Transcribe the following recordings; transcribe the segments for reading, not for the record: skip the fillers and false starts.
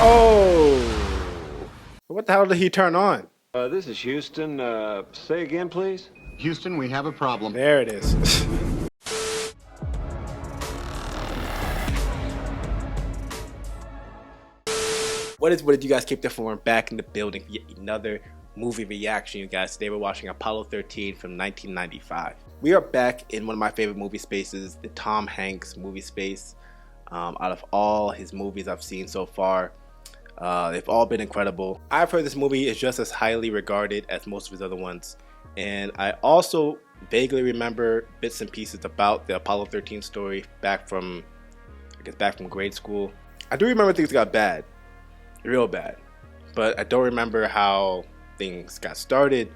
Oh! What the hell did he turn on? This is Houston. Say again, please. Houston, we have a problem. There it is. What did you guys keep there for? Back in the building for yet another movie reaction, you guys. Today we're watching Apollo 13 from 1995. We are back in one of my favorite movie spaces, the Tom Hanks movie space. Out of all his movies I've seen so far, they've all been incredible. I've heard this movie is just as highly regarded as most of his other ones. And I also vaguely remember bits and pieces about the Apollo 13 story back from grade school. I do remember things got bad, real bad, but I don't remember how things got started,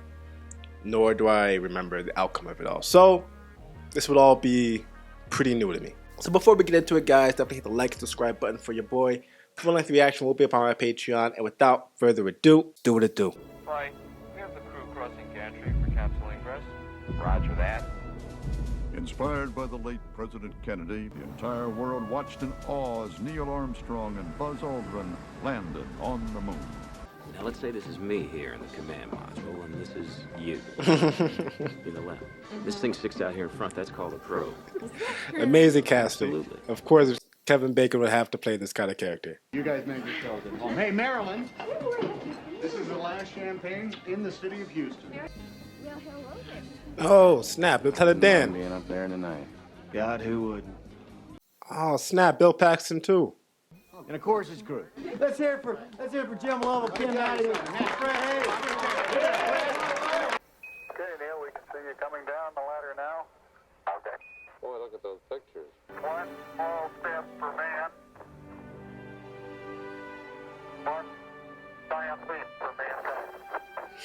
nor do I remember the outcome of it all. So this would all be pretty new to me. So before we get into it, guys, definitely hit the like and subscribe button for your boy. Full-length reaction will be up on my Patreon, and without further ado, do what it do. Right. We have the crew crossing gantry for capsule ingress. Roger that. Inspired by the late President Kennedy, the entire world watched in awe as Neil Armstrong and Buzz Aldrin landed on the moon. Now let's say this is me here in the command module, and this is you in the left. This thing sticks out here in front. That's called a probe. Amazing casting. Absolutely. Of course, Kevin Bacon would have to play this kind of character. You guys make yourselves at home. Hey, Maryland, this is the last champagne in the city of Houston. Oh, snap. Lieutenant Dan. Being up there tonight. God, who would? Oh, snap. Bill Paxton, too. And of course it's good. Let's hear it for Jim Lovell, Kim out of here. Okay, Neil, we can see you coming down the ladder now. Okay. Boy, look at those pictures. One small step for man. One giant leap for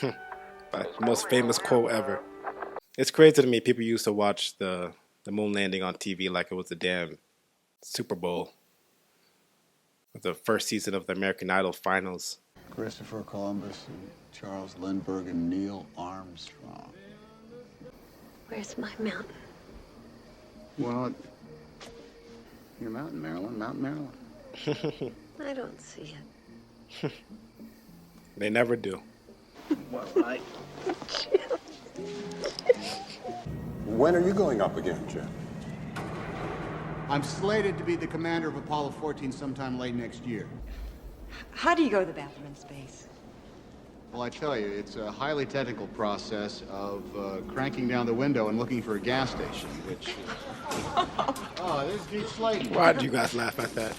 mankind. Most famous quote ever. It's crazy to me. People used to watch the moon landing on TV like it was a damn Super Bowl. The first season of the American Idol finals. Christopher Columbus and Charles Lindbergh and Neil Armstrong. Where's my mountain? Well, your mountain, Maryland, Mountain Maryland. I don't see it. They never do. What, right? When are you going up again, Jim? I'm slated to be the commander of Apollo 14 sometime late next year. How do you go to the bathroom in space? Well, I tell you, it's a highly technical process of cranking down the window and looking for a gas station, which... Oh, this is Deep Slayton. Why did you guys laugh at that?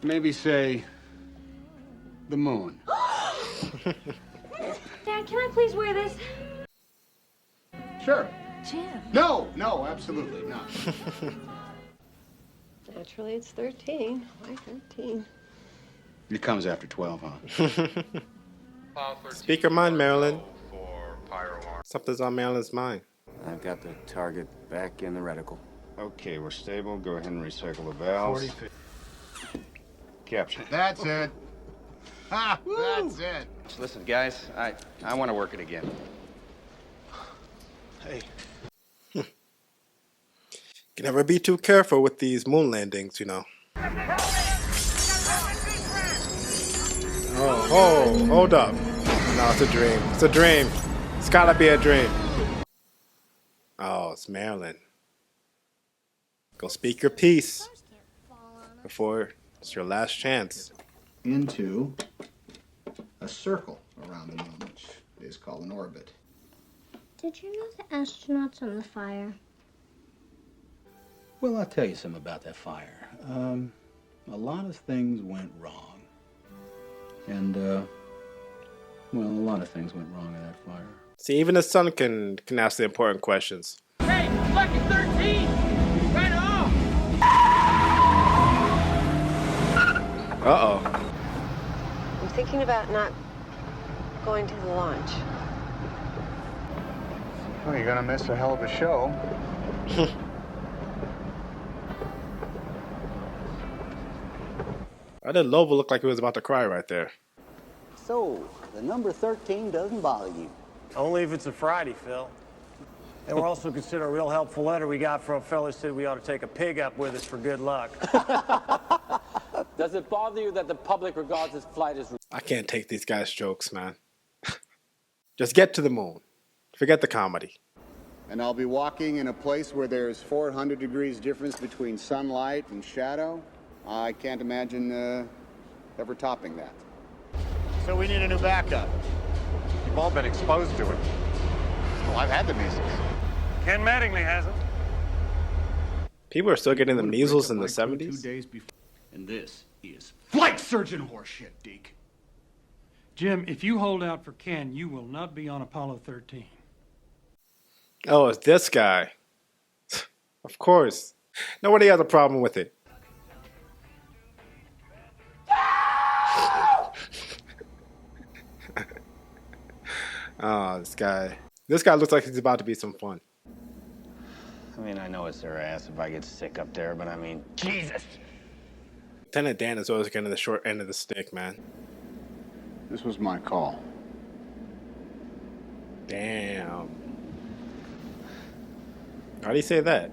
Maybe say... the moon. Dad, can I please wear this? Sure. Jim. No, absolutely not. Naturally, it's 13. Why 13? It comes after 12, huh? Speak your mind, Marilyn. For pyro arm. Something's on Marilyn's mind. I've got the target back in the reticle. Okay, we're stable. Go ahead and recycle the valves. Capture. That's it. Ha! That's it. Listen, guys, I want to work it again. Hey. Can never be too careful with these moon landings, you know. Oh, hold up. No, it's a dream. It's a dream. It's gotta be a dream. Oh, it's Marilyn. Go speak your piece before it's your last chance. Into a circle around the moon, which is called an orbit. Did you know the astronauts on the fire? Well, I'll tell you something about that fire. A lot of things went wrong. And, well, a lot of things went wrong in that fire. See, even the sun can ask the important questions. Hey, Lucky 13! Right on! Uh-oh. I'm thinking about not going to the launch. Well, you're gonna miss a hell of a show. Why did Lobo look like he was about to cry right there? So, the number 13 doesn't bother you? Only if it's a Friday, Phil. And we'll also consider a real helpful letter we got from a fellow who said we ought to take a pig up with us for good luck. Does it bother you that the public regards this flight as... I can't take these guys' jokes, man. Just get to the moon. Forget the comedy. And I'll be walking in a place where there's 400 degrees difference between sunlight and shadow. I can't imagine ever topping that. So we need a new backup. You've all been exposed to it. Well, I've had the measles. Ken Mattingly hasn't. People are still getting the measles in the 70s? 2 days before. And this is flight surgeon horseshit, Deke. Jim, if you hold out for Ken, you will not be on Apollo 13. Oh, it's this guy. Of course. Nobody has a problem with it. Oh, this guy. This guy looks like he's about to be some fun. I mean, I know it's their ass if I get sick up there, but I mean, Jesus! Lieutenant Dan is always getting the short end of the stick, man. This was my call. Damn. How do you say that?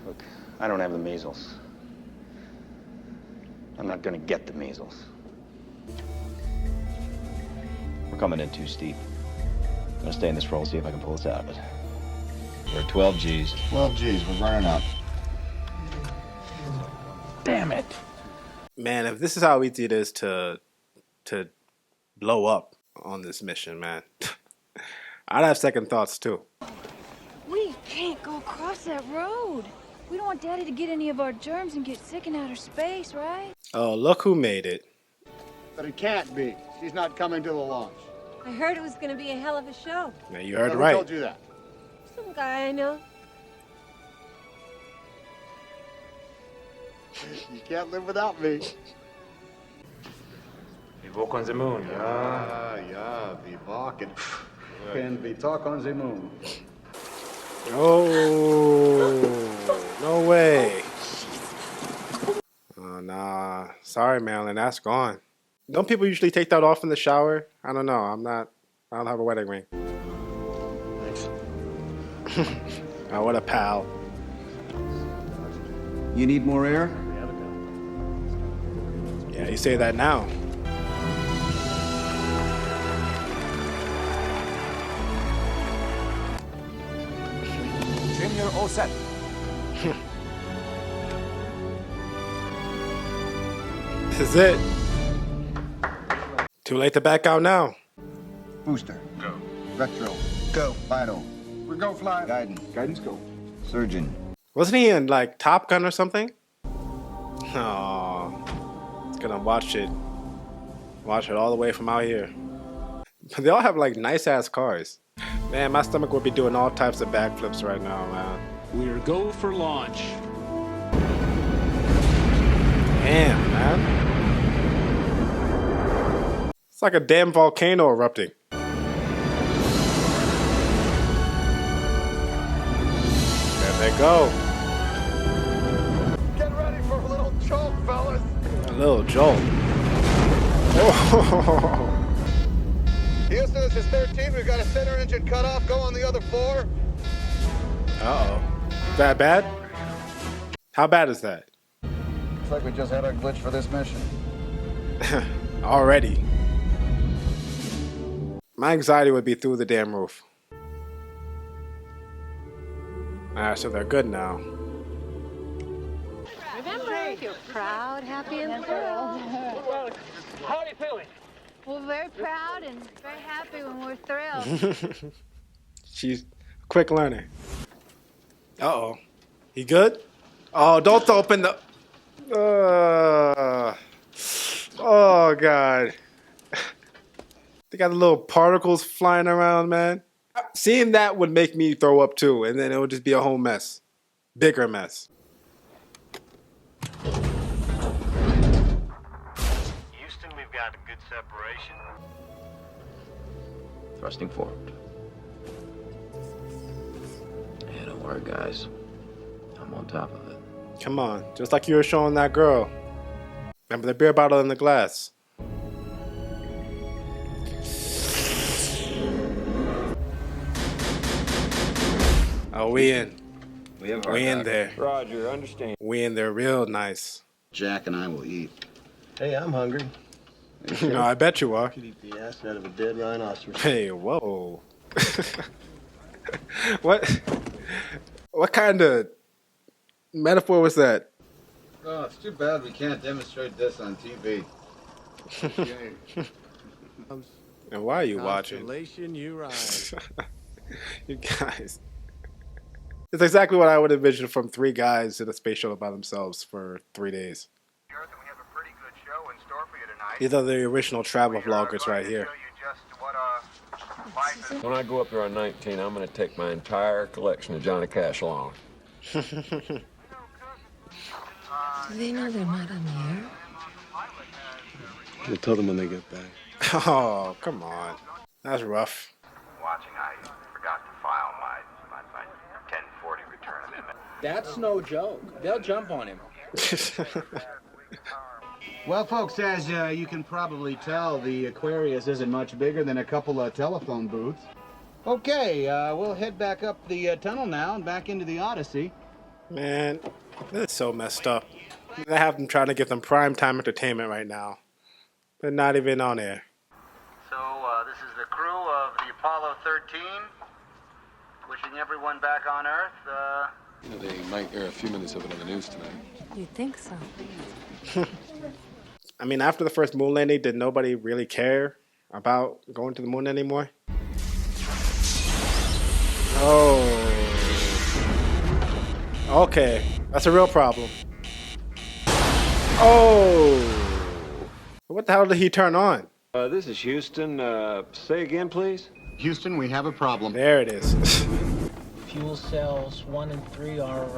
Look, I don't have the measles. I'm not gonna get the measles. We're coming in too steep. I'm gonna stay in this role, see if I can pull us out of it. We're at 12 G's. 12 G's, we're burning up. Damn it. Man, if this is how easy it is to blow up on this mission, man, I'd have second thoughts too. We can't go across that road. We don't want Daddy to get any of our germs and get sick in outer space, right? Oh, look who made it. But it can't be. She's not coming to the launch. I heard it was going to be a hell of a show. Now you heard Who right. told you that? Some guy I know. You can't live without me. We walk on the moon. Yeah, we walk and can we talk on the moon. Oh, no way. Oh, nah. Sorry, Marilyn, that's gone. Don't people usually take that off in the shower? I don't know. I don't have a wedding ring. Thanks. Oh, what a pal. You need more air? Yeah, you say that now. Jim, you're all set. This is it. Too late to back out now. Booster. Go. Retro. Go. Vital. We go fly. Guidance. Guidance, go. Surgeon. Wasn't he in like Top Gun or something? Oh, it's gonna watch it all the way from out here. But they all have like nice ass cars. Man, my stomach would be doing all types of backflips right now, man. We're go for launch. Damn, man. It's like a damn volcano erupting. There they go. Get ready for a little jolt, fellas. A little jolt. Oh. Houston, this is 13. We've got a center engine cut off. Go on the other 4. Uh-oh. Is that bad? How bad is that? Looks like we just had our glitch for this mission. Already. My anxiety would be through the damn roof. Alright, so they're good now. Remember, you're proud, happy, and thrilled. How are you feeling? We're very proud and very happy when we're thrilled. She's a quick learner. Uh-oh. He good? Oh, don't open the... Oh, God. They got the little particles flying around, man. Seeing that would make me throw up, too. And then it would just be a whole mess. Bigger mess. Houston, we've got a good separation. Thrusting forward. Yeah, don't worry, guys. I'm on top of it. Come on. Just like you were showing that girl. Remember the beer bottle in the glass. Oh, we in. We in there. Roger, understand. We in there real nice. Jack and I will eat. Hey, I'm hungry. No, I bet you are. Could eat the ass out of a dead rhinoceros. Hey, whoa. What? What kind of metaphor was that? Oh, it's too bad we can't demonstrate this on TV. And why are you watching? Constellation you ride. You guys. It's exactly what I would envision from three guys in a space shuttle by themselves for 3 days. These are the original travel vloggers right here. When I go up there on 19, I'm going to take my entire collection of Johnny Cash along. Do they know they're not on the air? We'll tell them when they get back. Oh, come on. That's rough. Watching, I forgot to file my 1040 return amendment. That's no joke. They'll jump on him. Well, folks, as you can probably tell, the Aquarius isn't much bigger than a couple of telephone booths. Okay, we'll head back up the tunnel now and back into the Odyssey. Man, this is so messed up. They have them trying to give them prime time entertainment right now. They're not even on air. So, this is the crew of the Apollo 13, wishing everyone back on Earth. They might air a few minutes of it on the news tonight. You think so? I mean, after the first moon landing, did nobody really care about going to the moon anymore? Oh. Okay, that's a real problem. Oh. What the hell did he turn on? This is Houston. Say again, please. Houston, we have a problem. There it is. Fuel cells 1 and 3 are,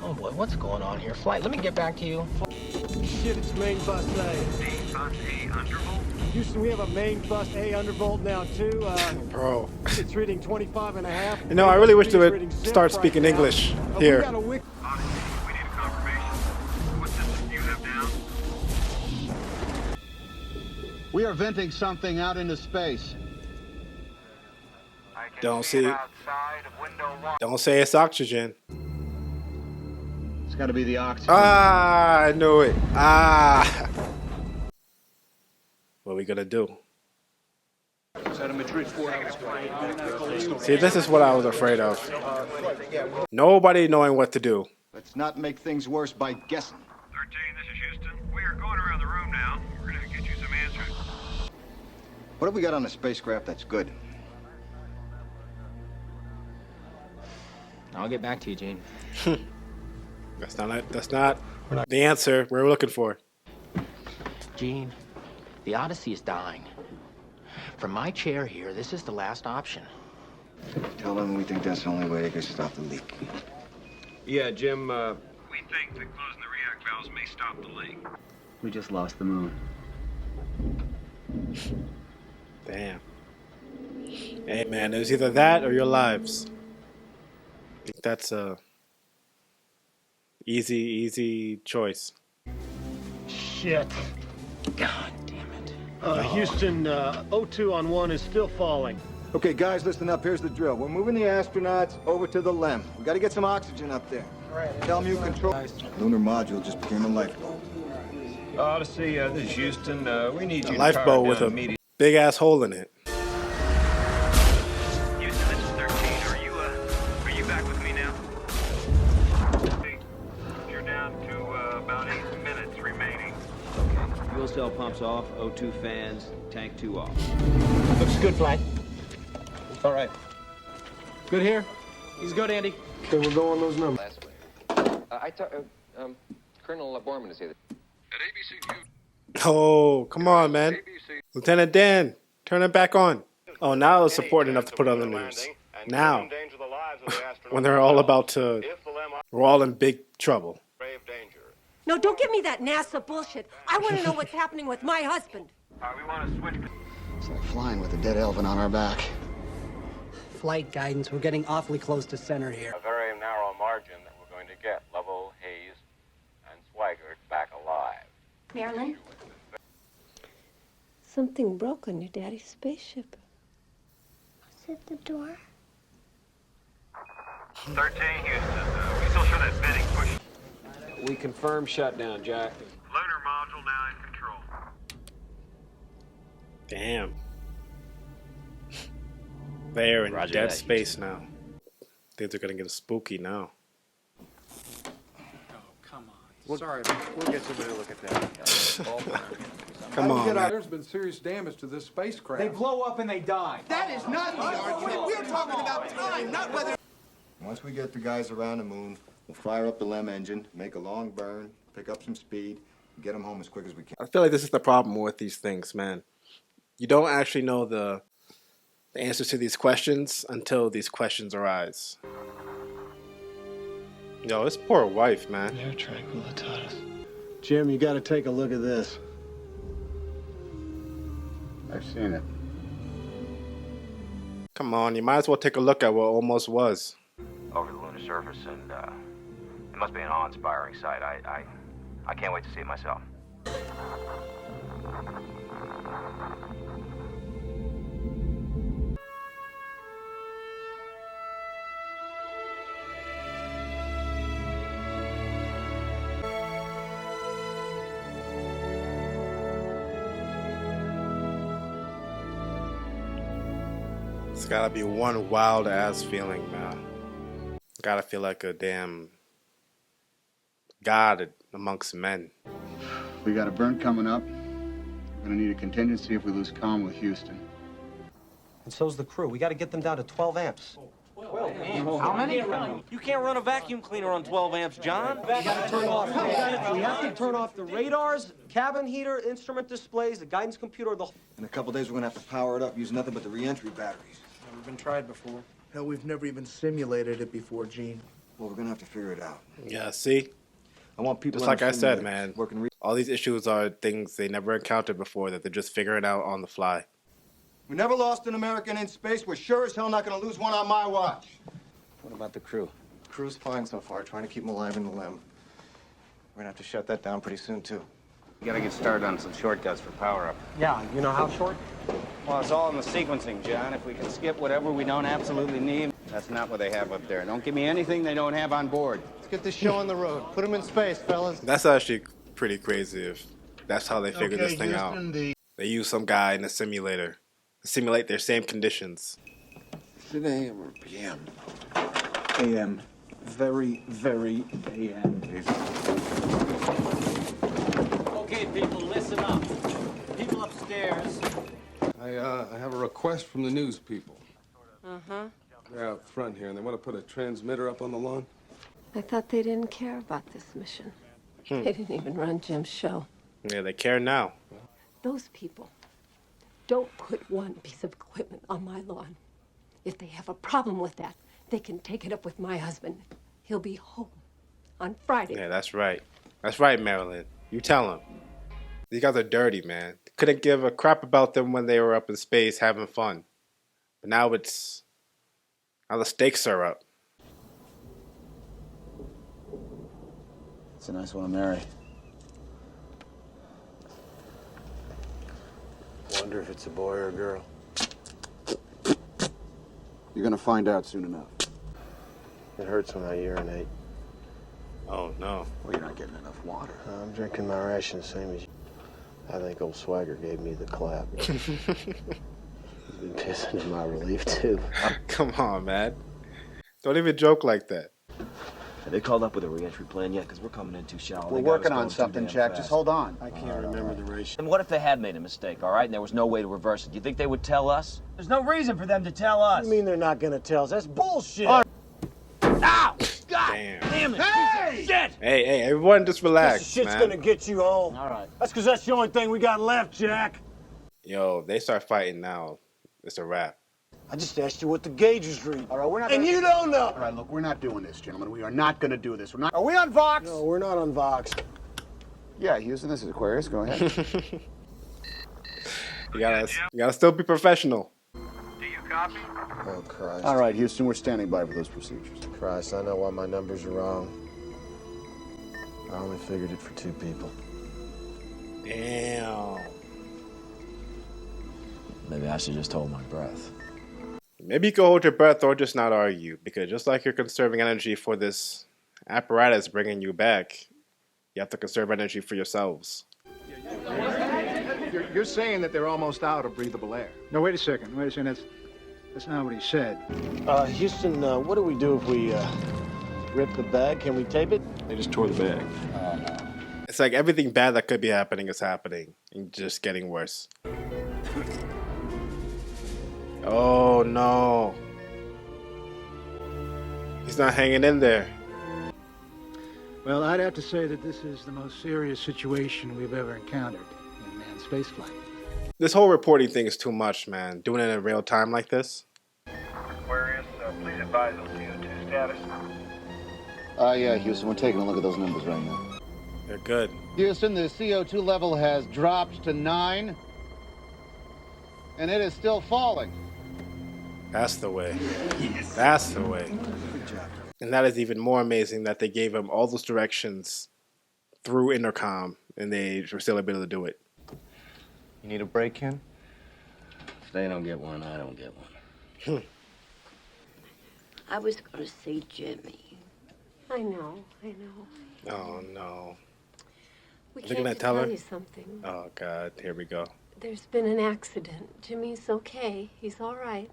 oh boy, what's going on here? Flight, let me get back to you. Shit, it's main bus A. Main bus A undervolt? Houston, we have a main bus A undervolt now, too. Bro. It's reading 25 and a half. You know, I really wish they would start speaking English here. Odyssey, we need a confirmation. What system do you have down? We are venting something out into space. Don't see. Don't say it's oxygen. It's got to be the oxygen. Ah, I knew it. Ah. What are we gonna do? See, this is what I was afraid of. Nobody knowing what to do. Let's not make things worse by guessing. 13, this is Houston. We are going around the room now. We're going to get you some answers. What have we got on the spacecraft that's good? I'll get back to you, Gene. That's not the answer we're looking for. Gene, the Odyssey is dying. From my chair here, this is the last option. Tell them we think that's the only way they can stop the leak. Yeah, Jim, We think that closing the react valves may stop the leak. We just lost the moon. Damn. Hey, man, it was either that or your lives. I think that's a easy choice. Shit. God damn it. Houston, O2 on 1 is still falling. Okay, guys, listen up. Here's the drill. We're moving the astronauts over to the LEM. We got to get some oxygen up there. Tell them you control. Lunar module just became a lifeboat. Odyssey, this is Houston. We need you A to lifeboat with a big ass hole in it. Houston, this is 13. Are you back with me now? You're down to about 8 minutes remaining. Fuel cell pumps off, O2 fans, tank 2 off. Looks good, Flight. All right. Good here? He's good, Andy. Okay, we'll go on those numbers. Colonel Borman is here. Oh, come on, man. Lieutenant Dan, turn it back on. Oh, now it's important enough to put on the news. Now, when they're all about to, we're all in big trouble. No, don't give me that NASA bullshit. I want to know what's happening with my husband. We want to switch. It's like flying with a dead elephant on our back. Flight guidance, we're getting awfully close to center here. A very narrow margin that we're going to get Lovell, Hayes, and Swigert back alive. Marilyn? Something broke on your daddy's spaceship. Is it the door? 13, Houston. We still show that Benning push. We confirm shutdown, Jack. Lunar module now in control. Damn. They're in Roger dead that, space now. Things are gonna get spooky now. Sorry, we'll get somebody to look at that. Come on, man. There's been serious damage to this spacecraft. They blow up and they die. That is not the argument. We're talking about time, not whether... Once we get the guys around the moon, we'll fire up the LEM engine, make a long burn, pick up some speed, and get them home as quick as we can. I feel like this is the problem with these things, man. You don't actually know the answers to these questions until these questions arise. Yo, this poor wife, man. Air tranquilitatis. Jim, you got to take a look at this. I've seen it. Come on, you might as well take a look at what almost was. Over the lunar surface, and it must be an awe-inspiring sight. I can't wait to see it myself. It's gotta be one wild ass feeling, man. Gotta feel like a damn god amongst men. We got a burn coming up. We're gonna need a contingency if we lose comm with Houston. And so's the crew. We got to get them down to 12 amps. 12 amps? How many? You can't run a vacuum cleaner on 12 amps, John. We got to turn off. We have to turn off the radars, cabin heater, instrument displays, the guidance computer, the... In a couple days, we're gonna have to power it up using nothing but the re-entry batteries. Never been tried before. Hell, we've never even simulated it before, Gene. Well, we're gonna have to figure it out. Yeah, see? I want people Just on like the I said, simulators man. working All these issues are things they never encountered before that they're just figuring out on the fly. We never lost an American in space. We're sure as hell not gonna lose one on my watch. What about the crew? Crew's fine so far, trying to keep them alive in the LEM. We're gonna have to shut that down pretty soon, too. We gotta get started on some shortcuts for power-up. Yeah, you know how short? Well, it's all in the sequencing, John. If we can skip whatever we don't absolutely need, that's not what they have up there. Don't give me anything they don't have on board. Let's get this show on the road. Put them in space, fellas. That's actually pretty crazy if that's how they figured this thing out. They use some guy in a simulator to simulate their same conditions. Is it AM or PM? AM. Very, very AM. Okay, people, listen up. People upstairs. I have a request from the news people. Uh-huh. They're out front here, and they want to put a transmitter up on the lawn. I thought they didn't care about this mission. They didn't even run Jim's show. Yeah, they care now. Those people don't put one piece of equipment on my lawn. If they have a problem with that, they can take it up with my husband. He'll be home on Friday. Yeah, that's right. That's right, Marilyn. You tell them. These guys are dirty, man. Couldn't give a crap about them when they were up in space having fun. But now the stakes are up. It's a nice one to marry. Wonder if it's a boy or a girl. You're gonna find out soon enough. It hurts when I urinate. Oh, no. Well, you're not getting enough water. I'm drinking my ration, same as you. I think old Swagger gave me the clap. He's been pissing in my relief, too. Come on, man. Don't even joke like that. Have they called up with a re-entry plan yet? Because we're coming in too shallow. We're working on something, Jack. Just hold on. I can't remember the ratio. And what if they had made a mistake, all right, and there was no way to reverse it? Do you think they would tell us? There's no reason for them to tell us. You mean they're not gonna tell us? That's bullshit! Ow! God Damn it! Hey! Shit! Hey, everyone just relax, This shit's man. gonna get you home. All right. That's because that's the only thing we got left, Jack. Yo, they start fighting now. It's a wrap. I just asked you what the gauges read. All right, we're not. And you don't know. All right, look, we're not doing this, gentlemen. We are not gonna do this. We're not. Are we on Vox? No, we're not on Vox. Yeah, Houston, this is Aquarius. Go ahead. You gotta still be professional. Do you copy? Oh, Christ. All right, Houston, we're standing by for those procedures. Christ, I know why my numbers are wrong. I only figured it for 2 people. Damn. Maybe I should just hold my breath. Maybe you can hold your breath or just not argue, because just like you're conserving energy for this apparatus bringing you back, You have to conserve energy for yourselves. You're saying that they're almost out of breathable air. No, wait a second. That's not what he said. Houston, what do we do if we rip the bag? Can we tape it? They just tore the bag. Oh, no. It's like everything bad that could be happening is happening and just getting worse. Oh no. He's not hanging in there. Well, I'd have to say that this is the most serious situation we've ever encountered in manned spaceflight. This whole reporting thing is too much, man. Doing it in real time like this. Aquarius, please advise on CO2 status. Yeah, Houston, we're taking a look at those numbers right now. They're good. Houston, the CO2 level has dropped to 9, and it is still falling. That's the way. Yes. That's the way. And that is even more amazing that they gave him all those directions through intercom, and they were still able to do it. You need a break, Ken? If they don't get one, I don't get one. I was going to see Jimmy. I know. Oh no. We Looking came at to Teller? tell you something. Oh God, here we go. There's been an accident. Jimmy's okay. He's all right.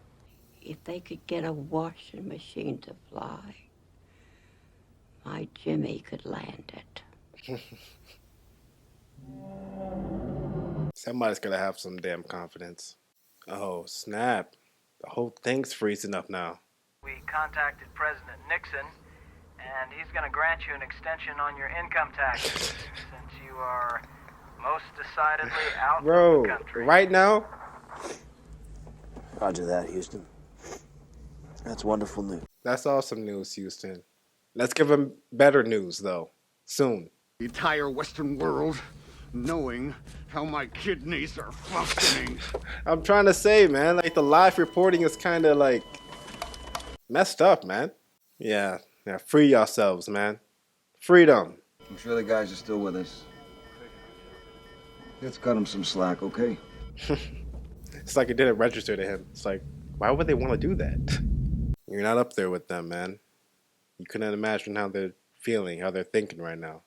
If they could get a washing machine to fly, my Jimmy could land it. Somebody's gonna have some damn confidence. Oh snap. The whole thing's freezing up now. We contacted President Nixon, and he's going to grant you an extension on your income taxes since you are most decidedly out of the country. Right now? Roger that, Houston. That's wonderful news. That's awesome news, Houston. Let's give him better news, though. Soon. The entire Western world knowing how my kidneys are functioning. I'm trying to say, man, like the live reporting is kind of like messed up, man. Yeah, free yourselves, man. Freedom. I'm sure the guys are still with us. Let's cut them some slack, okay? It's like it didn't register to him. It's like, why would they want to do that? You're not up there with them, man. You couldn't imagine how they're feeling, how they're thinking right now.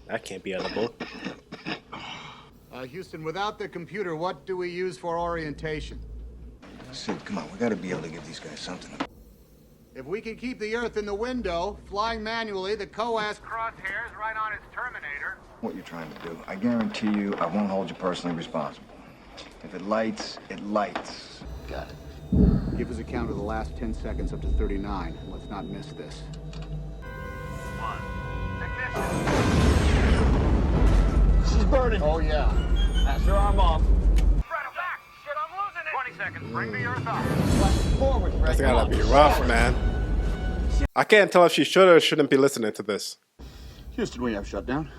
That can't be edible. Houston, without the computer, what do we use for orientation? Sid, come on, we gotta be able to give these guys something. If we can keep the Earth in the window, flying manually, the COAS crosshairs right on its terminator. What you're trying to do, I guarantee you I won't hold you personally responsible. If it lights, it lights. Got it. Give us a count of the last 10 seconds up to 39. Let's not miss this. 1. This is burning. Oh, yeah. Pass your arm off. Fred, I'm back. Shit, I'm losing it. 20 seconds. Bring the Earth up. Forward, Fred. That's gotta be rough, man. I can't tell if she should or shouldn't be listening to this. Houston, we have shutdown.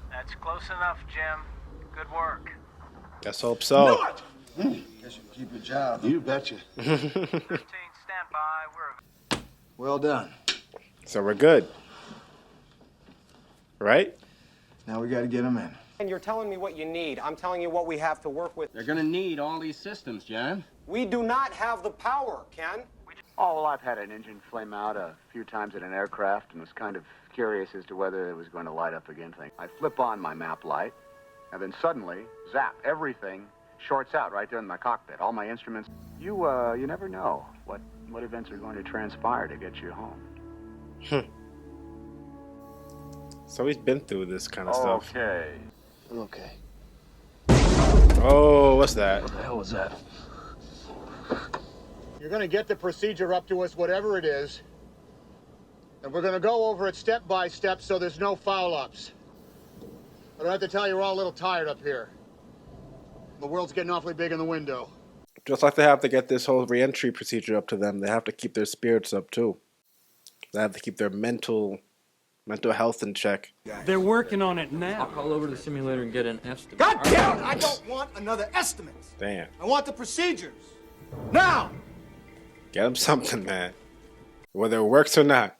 That's close enough, Jim. Good work. Let's hope so. Guess you keep your job. You betcha. 15, stand by. We're... Well done. So we're good. Right? Now we gotta get them in. And you're telling me what you need. I'm telling you what we have to work with. They're gonna need all these systems, John. We do not have the power, Ken. Oh, well, I've had an engine flame out a few times in an aircraft and was kind of curious as to whether it was going to light up again. I flip on my map light, and then suddenly, zap, everything shorts out right there in my cockpit. All my instruments. You never know what events are going to transpire to get you home. So he's been through this kind of stuff. Okay. Oh, what's that? What the hell was that? You're going to get the procedure up to us, whatever it is. And we're going to go over it step by step so there's no foul-ups. I don't have to tell you, we're all a little tired up here. The world's getting awfully big in the window. Just like they have to get this whole re-entry procedure up to them, they have to keep their spirits up too. They have to keep their mental health in check. They're working on it now. I'll call over to the simulator and get an estimate. God damn it! I don't want another estimate. Damn. I want the procedures. Now! Get them something, man. Whether it works or not.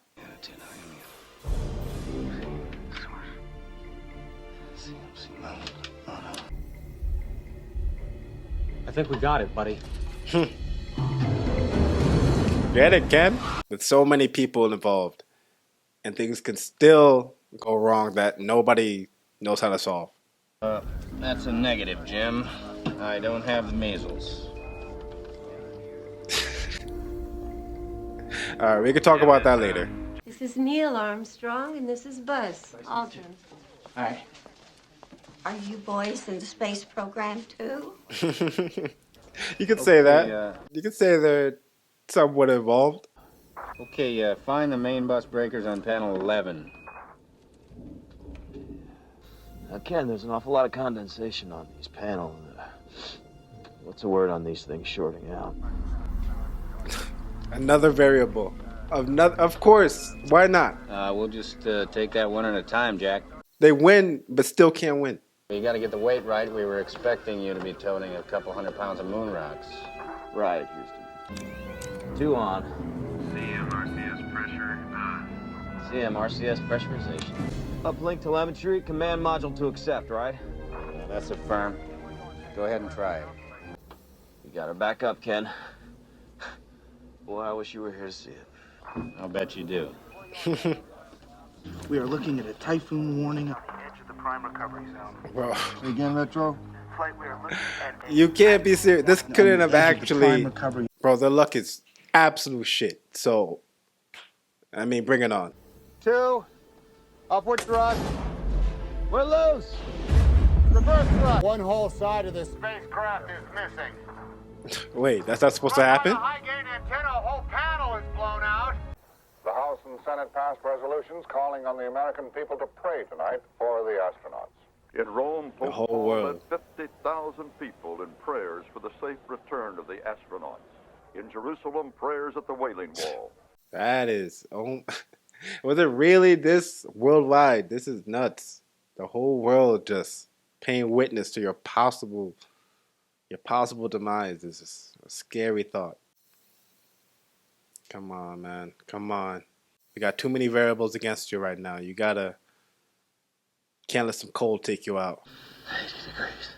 I think we got it, buddy. Get it, Ken? With so many people involved. and things can still go wrong that nobody knows how to solve. That's a negative, Jim. I don't have the measles. All right, we can talk about that later. This is Neil Armstrong, and this is Buzz Aldrin. Hi. Are you boys in the space program too? You could say that. You could say they're somewhat involved. Okay, find the main bus breakers on panel 11. Ken, there's an awful lot of condensation on these panels. What's the word on these things shorting out? Another variable. Of course. Why not? We'll just take that one at a time, Jack. They win, but still can't win. You gotta get the weight right. We were expecting you to be toting a couple 100 pounds of moon rocks. Right, Houston. 2 on. CM RCS pressure on. CM RCS pressurization. Uplink telemetry, command module to accept, right? Yeah, that's a firm. Go ahead and try it. You got her back up, Ken. Boy, I wish you were here to see it. I'll bet you do. We are looking at a typhoon warning. Edge of the prime recovery zone. Bro. Again, Retro? Flight we are looking at. You can't be serious. This couldn't have actually. Recovery. Bro, their luck is absolute shit. So, I mean, bring it on. 2. Upward thrust. We're loose. Reverse thrust. One whole side of the spacecraft is missing. Wait, that's not supposed to happen? The high gain antenna, a whole panel is blown out. The House and Senate passed resolutions calling on the American people to pray tonight for the astronauts. In Rome, The Pope whole Paul world. led 50,000 people in prayers for the safe return of the astronauts. In Jerusalem, prayers at the Wailing Wall. That is. Oh, was it really this worldwide? This is nuts. The whole world just paying witness to your possible demise. This is a scary thought. Come on, man. Come on. You got too many variables against you right now. You gotta. Can't let some cold take you out. 80 degrees.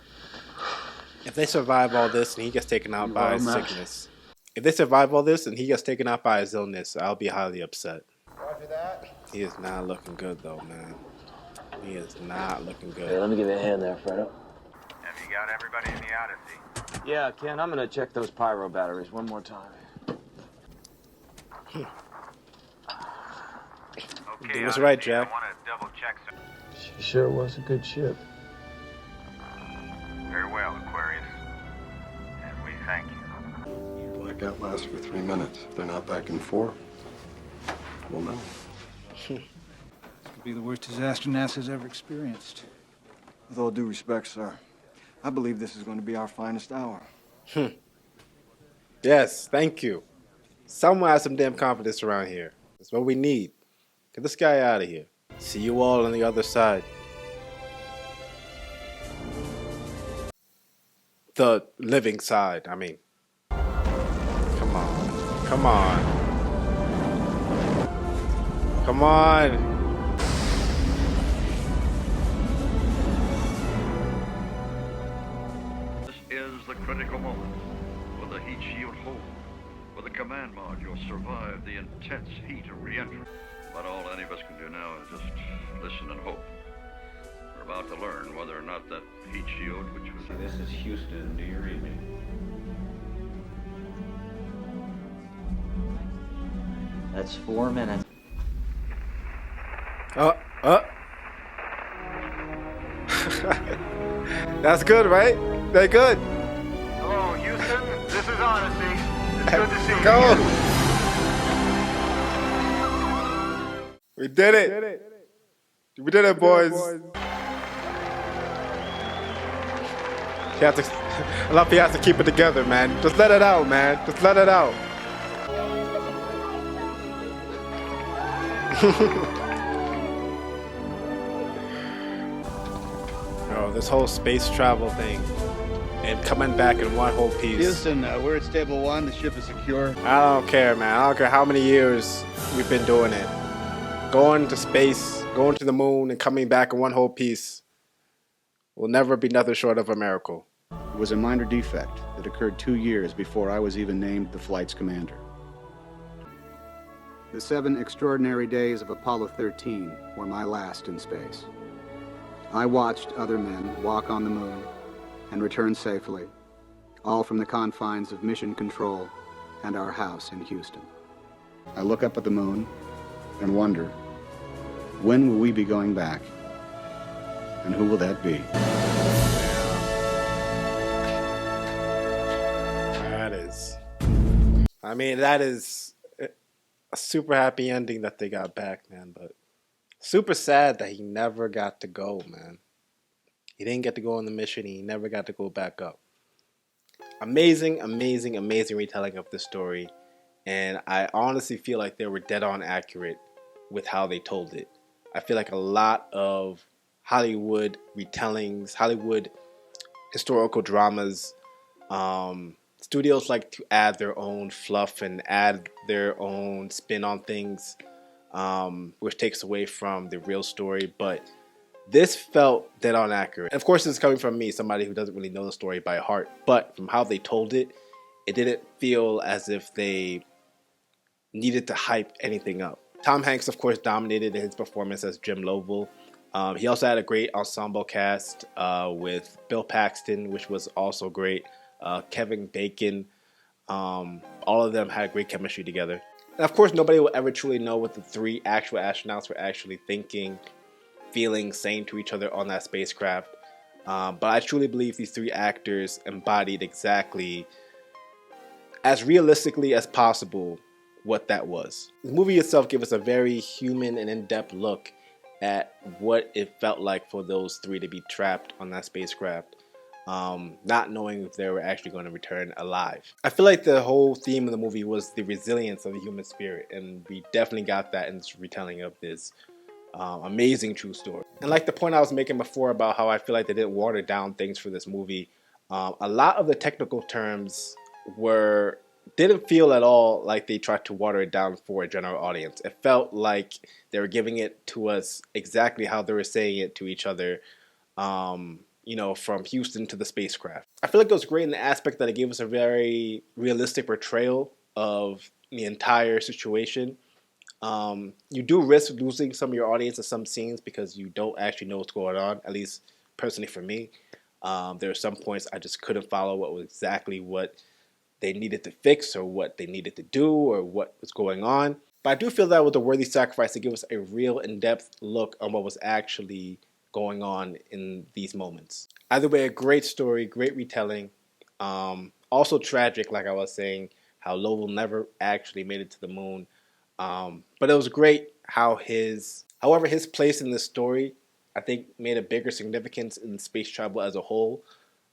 If they survive all this and he gets taken out by his sickness. If they survive all this and he gets taken out by his illness, I'll be highly upset. Roger that. He is not looking good, though, man. He is not looking good. Hey, let me give you a hand there, Fredo. Have you got everybody in the Odyssey? Yeah, Ken, I'm gonna check those pyro batteries one more time. Okay, That's right, Jack. I want to double check some. She sure was a good ship. Very well, Aquarius. And we thank you. Blackout lasts for 3 minutes. If they're not back in 4, we'll know. This could be the worst disaster NASA's ever experienced. With all due respect, sir, I believe this is going to be our finest hour. Yes, thank you. Someone has some damn confidence around here. That's what we need. Get this guy out of here. See you all on the other side. The living side, I mean. Come on. Come on. Come on. This is the critical moment. Will the heat shield hold? Will the command module survive the intense heat of re-entry? But all any of us can do now is just listen and hope. We're about to learn whether or not that heat shield, which was... This is Houston. Do you read me? That's 4 minutes. That's good, right? They're good. Hello, Houston. This is Odyssey. It's good to see you. Go. We did it. We did it, boys. You have to, I love you have to keep it together, man. Just let it out, man. Just let it out. Bro, this whole space travel thing and coming back in one whole piece. Houston, we're at Stable 1. The ship is secure. I don't care, man. I don't care how many years we've been doing it. Going to space, going to the moon, and coming back in one whole piece will never be nothing short of a miracle. It was a minor defect that occurred 2 years before I was even named the flight's commander. The 7 extraordinary days of Apollo 13 were my last in space. I watched other men walk on the moon and return safely, all from the confines of Mission Control and our house in Houston. I look up at the moon and wonder, when will we be going back? And who will that be? That is a super happy ending that they got back, man, but super sad that he never got to go, man. He didn't get to go on the mission. He never got to go back up. Amazing, amazing, amazing retelling of this story. And I honestly feel like they were dead on accurate with how they told it. I feel like a lot of Hollywood retellings, Hollywood historical dramas, studios like to add their own fluff and add their own spin on things, which takes away from the real story. But this felt dead on accurate. And of course, this is coming from me, somebody who doesn't really know the story by heart. But from how they told it, it didn't feel as if they needed to hype anything up. Tom Hanks, of course, dominated in his performance as Jim Lovell. He also had a great ensemble cast with Bill Paxton, which was also great. Kevin Bacon, all of them had great chemistry together. And of course, nobody will ever truly know what the 3 actual astronauts were actually thinking, feeling, saying to each other on that spacecraft. But I truly believe these 3 actors embodied exactly, as realistically as possible, what that was. The movie itself gave us a very human and in-depth look at what it felt like for those 3 to be trapped on that spacecraft, not knowing if they were actually going to return alive. I feel like the whole theme of the movie was the resilience of the human spirit, and we definitely got that in this retelling of this amazing true story. And like the point I was making before about how I feel like they didn't water down things for this movie, a lot of the technical terms didn't feel at all like they tried to water it down for a general audience. It felt like they were giving it to us exactly how they were saying it to each other, from Houston to the spacecraft. I feel like it was great in the aspect that it gave us a very realistic portrayal of the entire situation. You do risk losing some of your audience in some scenes because you don't actually know what's going on, at least personally for me. There are some points I just couldn't follow what they needed to fix or what they needed to do or what was going on. But I do feel that was a worthy sacrifice to give us a real in-depth look on what was actually going on in these moments. Either way, a great story, great retelling. Also tragic, like I was saying, how Lovell never actually made it to the moon. But it was great how his place in this story, I think, made a bigger significance in space travel as a whole.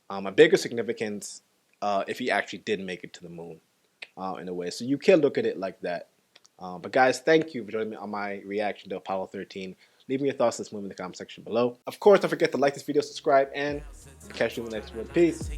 A bigger significance if he actually did make it to the moon, in a way. So you can look at it like that. But guys, thank you for joining me on my reaction to Apollo 13. Leave me your thoughts on this movie in the comment section below. Of course, don't forget to like this video, subscribe, and catch you in the next one. Peace.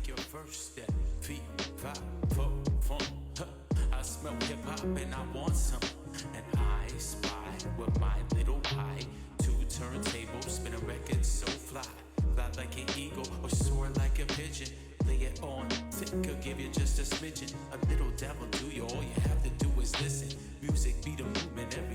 Like an eagle or soar like a pigeon. Lay it on thick, could give you just a smidgen. A little devil do you, all you have to do is listen. Music be the movement, every